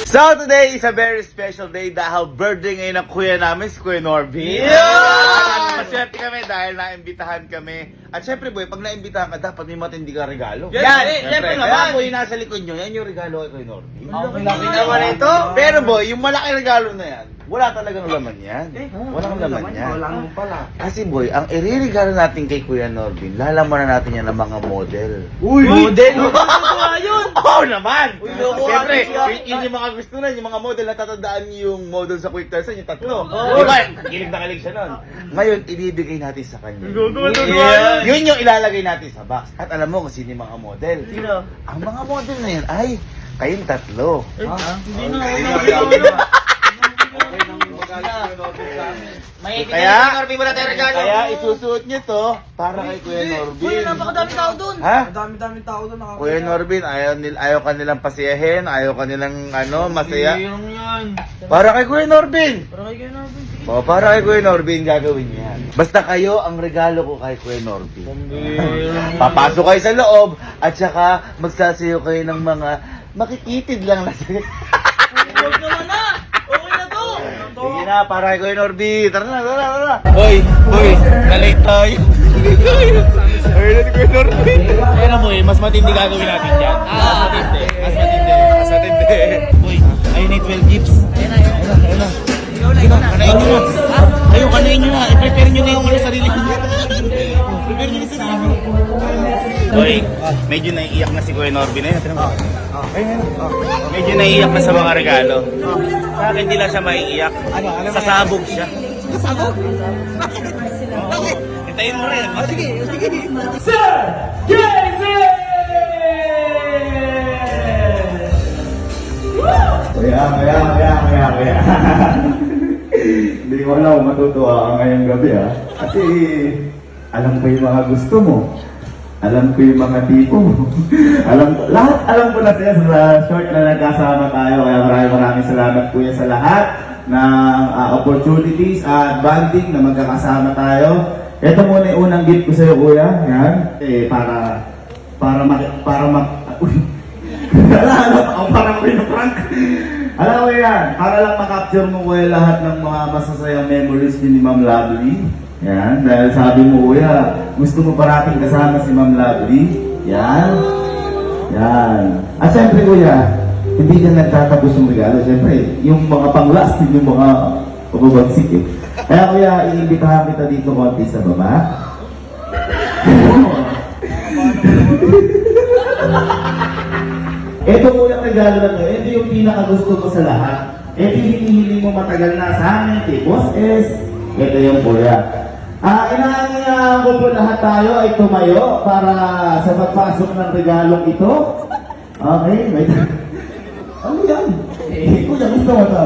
So today is a very special day dahil birthday ngayon ng kuya namin, si Kuya Norby. Maswerte kami dahil naimbitahan kami. At syempre boy, pag naimbitahan ka, dapat may matindi ka regalo. Syempre naman. Kaya boy, nasa likod nyo, yan yung regalo kay Kuya Norby. Ang laki naman ito. Pero boy, yung malaki regalo na yan, wala talagang laman yan. Walang laman yan. Walang pala. Kasi boy, ang iririgalo natin kay Kuya Norby, lalaman na natin yan ng mga model. Uy! Model? Yun! Oo naman! loko Siyempre, natin siya. yun yung mga gusto na, yung mga model na tatandaan yung model sa Quick Tarsan, yung tatlo. Oo. Diba? Kilig na kilig siya nun. Ngayon, ibibigay natin sa kanya. Yeah. Yun yung ilalagay natin sa box. At alam mo kung sino yung mga model. Sino? Ang mga model na yan ay kayong tatlo. Hindi na. May Kaya- Norby mo na tayo regalo. Kaya isusuot nyo to para kay Kuya Norbin. Uy, napakadaming tao doon. Ha? Dami-daming tao doon. Kuya Norbin, ayaw ka nilang pasiyahin, ayaw ka nilang masaya. Yung yan. Para kay Kuya Norbin. Para kay Norby. O, para kay Kuya Norbin gagawin yan. Basta kayo ang regalo ko kay Kuya Norbin. Papasok kayo sa loob at saka magsasayo kayo ng mga makikitid lang na sayo. Huwag naman na. Okay na to. Sige na, para kay Kuya Norbin. Tara na. Hoy, nalate tayo. Ayun na si Kuya Norbin. Pero boy, mas matindi gagawin natin yan. Mas matindi. Mas matindi. Boy, ayun na 12 jeeps. Ayun na. Kanain nyo na. Ayun, kanain nyo na. I-prepare nyo na yung sarili nyo. Prepare nyo na sarili nyo. Hoy, medyo naiiyak na si Kuya Norbin. Medyo naiiyak na sa mga regalo. Sa akin, hindi lang siya maiiyak. Sasabog siya. Sasabog? Bakit? Hintayin mo rin. Sige. Sir! Kaya. Hindi ko alam kung matutuwa ka ngayong gabi Kasi alam ko yung mga gusto mo. Alam ko yung mga tipo mo. Alam ko na siya sa short na nagkasama tayo. Kaya maraming salamat kuya sa lahat ng opportunities at bonding na magkakasama tayo. Ito muna yung unang gift ko sa iyo kuya. Yan. Parang pinaprank. Alam mo yan, para lang makapture mo kuya lahat ng mga masasayang memories ni Ma'am Lovely. Yan, dahil sabi mo kuya, gusto mo parating kasama si Ma'am Lovely. Yan. At syempre kuya, hindi na nagtatapos yung regalo. Syempre, yung mga pang-last, yung mga pababagsik Kaya kuya, iimbitahan kita dito konti sa baba. Ito po yung regalo na to. Ito yung pinakagusto ko sa lahat. Ito yung hinihiling mo matagal na sa amin, Boss S. Ito yung kuya. Inaangayahan ko po lahat tayo ay tumayo para sa pagpasok ng regalong ito. Okay, wait. Ano yan? Kuya, gusto mo ito?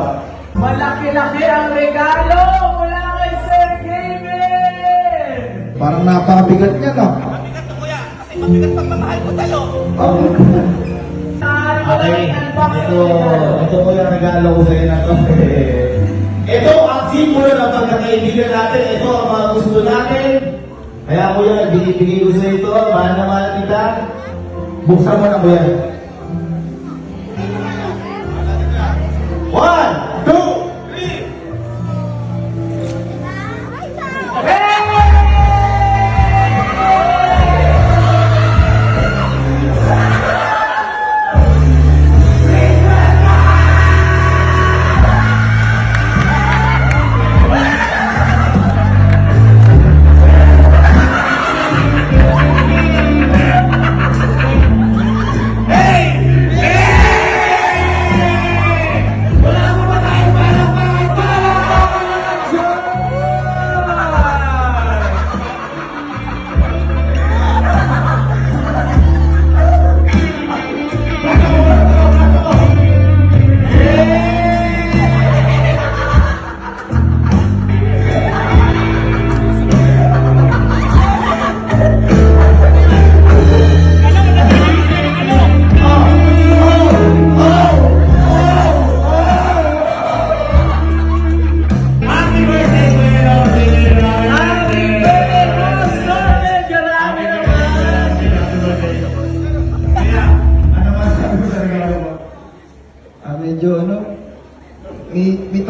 Malaki-laki ang regalo mula kay Sir Kevin! Parang napakabigat niya, no? Mabigat na kuya, kasi mabigat pang mamahal ko sa'yo. Okay, ito po yung regalo ko sa iyo na to. Ito ang simbolo ng pagkakaibigan natin. Ito ang mga gusto natin. Kaya po yan, binibigay ko sa ito. Mahal na mahal kita. Buksan mo na po yan. 1, 2, 3.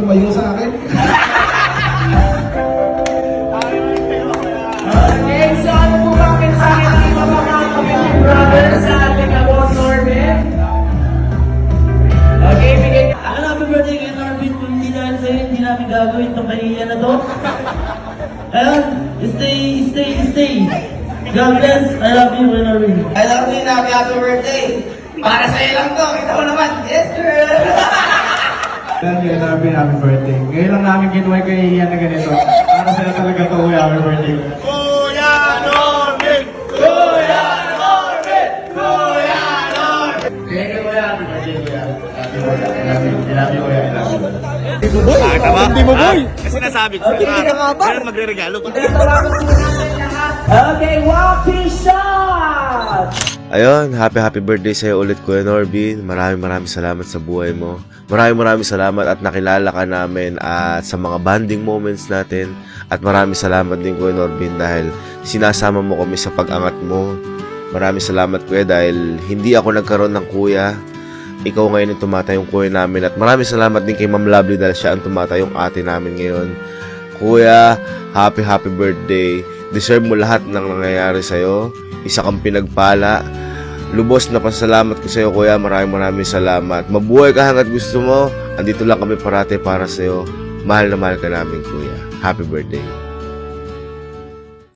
lumayo sa akin. Okay, so ano po ba ang mensahe ng iba pa mga community brothers sa ating boss Norbin? Okay, bigay niyo. Happy birthday kay Norvin. Kung hindi dahil sa'yo, hindi namin gagawin itong kahiya na to. Ayun, stay. God bless. I love you, kay Norvin. I love you, Nabi. Happy birthday. Para sa'yo lang to. Kita mo naman. Yes, girl. Thank you, Norvin. Happy birthday. Ngayon lang namin kinuha yung kahihiyan na ganito. Para sa'yo talaga to, kuya. Happy birthday. Kuya Norvin! Kuya Norvin! Kuya Norvin! Thank you, kuya. Happy birthday, kuya. Happy birthday. I love you, kuya. I love you. Hindi mo, boy! Kasi nasabi ko, kailan magre-regalo pa. Okay, walking shot! Ayun, happy birthday sa'yo ulit Kuya Norbin. Maraming salamat sa buhay mo. Maraming salamat at nakilala ka namin at sa mga bonding moments natin. At maraming salamat din Kuya Norbin dahil sinasama mo kami sa pag-angat mo. Maraming salamat Kuya dahil hindi ako nagkaroon ng kuya. Ikaw ngayon ang tumatayong kuya namin. At maraming salamat din kay Ma'am Lovely dahil siya ang tumatayong ate namin ngayon. Kuya, happy birthday. Deserve mo lahat ng nangyayari sa'yo. Isa kang pinagpala. Lubos na pasalamat ko sa'yo, kuya. Maraming salamat. Mabuhay ka hanggat gusto mo. Andito lang kami parate para sa'yo. Mahal na mahal ka namin, kuya. Happy birthday.